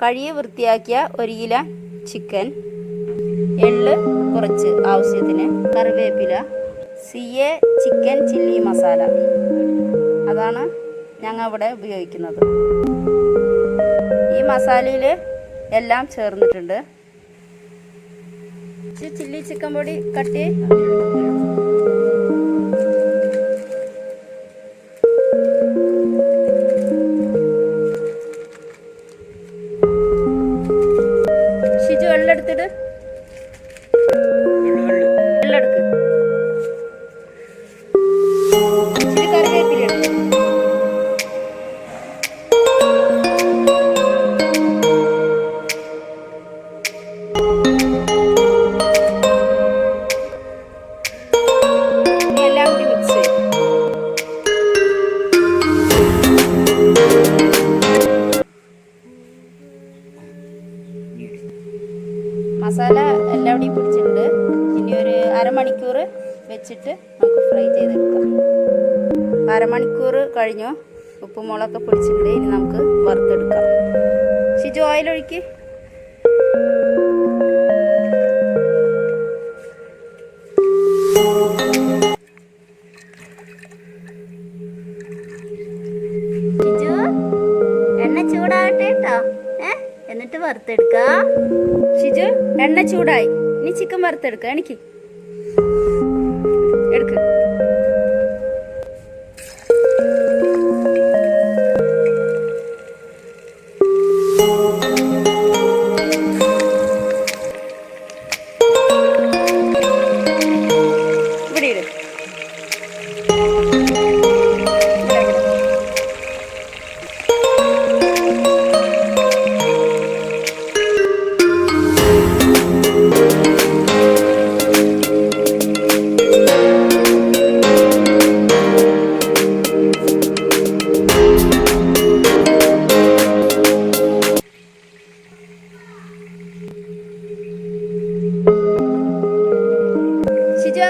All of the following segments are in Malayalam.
കഴുകി വൃത്തിയാക്കിയ 1 കിലോ ചിക്കൻ, എള്ള് കുറച്ച് ആവശ്യത്തിന്, കറിവേപ്പില, സിയെ ചിക്കൻ ചില്ലി മസാല, അതാണ് ഞങ്ങൾ ഇവിടെ ഉപയോഗിക്കുന്നത്. ഈ മസാലയിൽ എല്ലാം ചേർന്നിട്ടുണ്ട്. ചില്ലി ചിക്കൻ പൊടി കട്ടി ഷിജു വെള്ളെടുത്തിട്ട് വെള്ളെടുക്ക്. ഇച്ചിരി കറിവേപ്പില എടുത്ത് എല്ലാം കൂടി മിക്സ് ചെയ്യും. മസാല എല്ലാവിടെയും പിടിച്ചിട്ടുണ്ട്. ഇനി ഒരു അരമണിക്കൂർ വെച്ചിട്ട് നമുക്ക് ഫ്രൈ ചെയ്തെടുക്കാം. അരമണിക്കൂർ കഴിഞ്ഞു. ഉപ്പും മുളകൊക്കെ പിടിച്ചിട്ടുണ്ട്. ഇനി നമുക്ക് വറുത്തെടുക്കാം. ഷിജു ഓയിലൊഴിക്ക്. ഷിജു എണ്ണ ചൂടാകട്ടെ കേട്ടോ. എന്നിട്ട് വറുത്തെടുക്കാം. ഷിജു എണ്ണ ചൂടായി. ഇനി ചിക്കൻ വറുത്തെടുക്കുക. എനിക്ക് എടുക്ക്. ഇവിടെ ഇട്.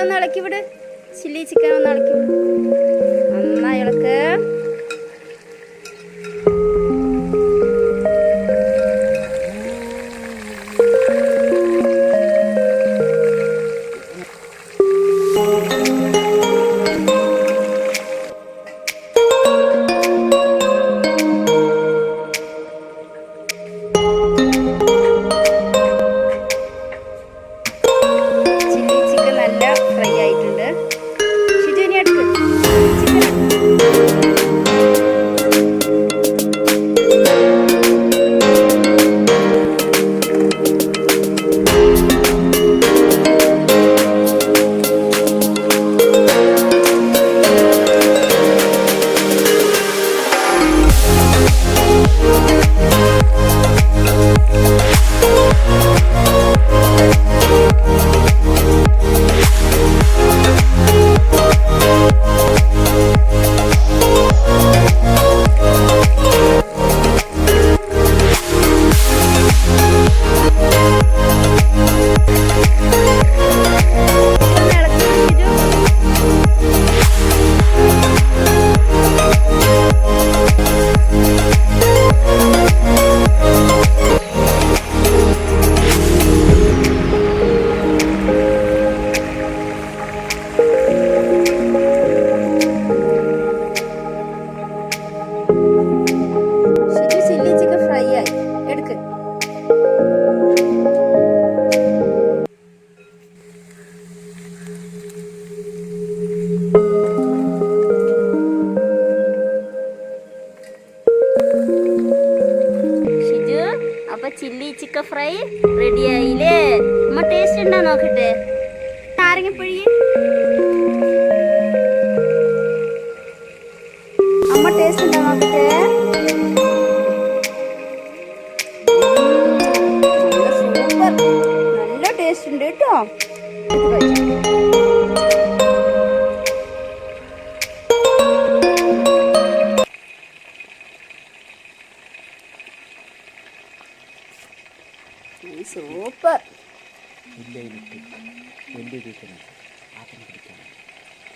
ഒന്ന് ഇളക്കി വിട്. ചില്ലി ചിക്കൻ ഒന്ന് ഇളക്കി വിട്. നന്നായി ഇളക്ക്. ഫ്രൈ ആയിട്ടുണ്ട്. ഷിജു ഇനി എടുക്ക്. അപ്പൊ ചില്ലി ചിക്കൻ ഫ്രൈ റെഡി ആയില്ലേ? അമ്മ ടേസ്റ്റ് ഉണ്ടോ നോക്കട്ടെ. നാരങ്ങപ്പൊഴി അമ്മ ടേസ്റ്റ് ഉണ്ടോ നോക്കട്ടെ. സൂപ്പർ, നല്ല ടേസ്റ്റ് ഉണ്ട് കേട്ടോ. സൂപ്പർ.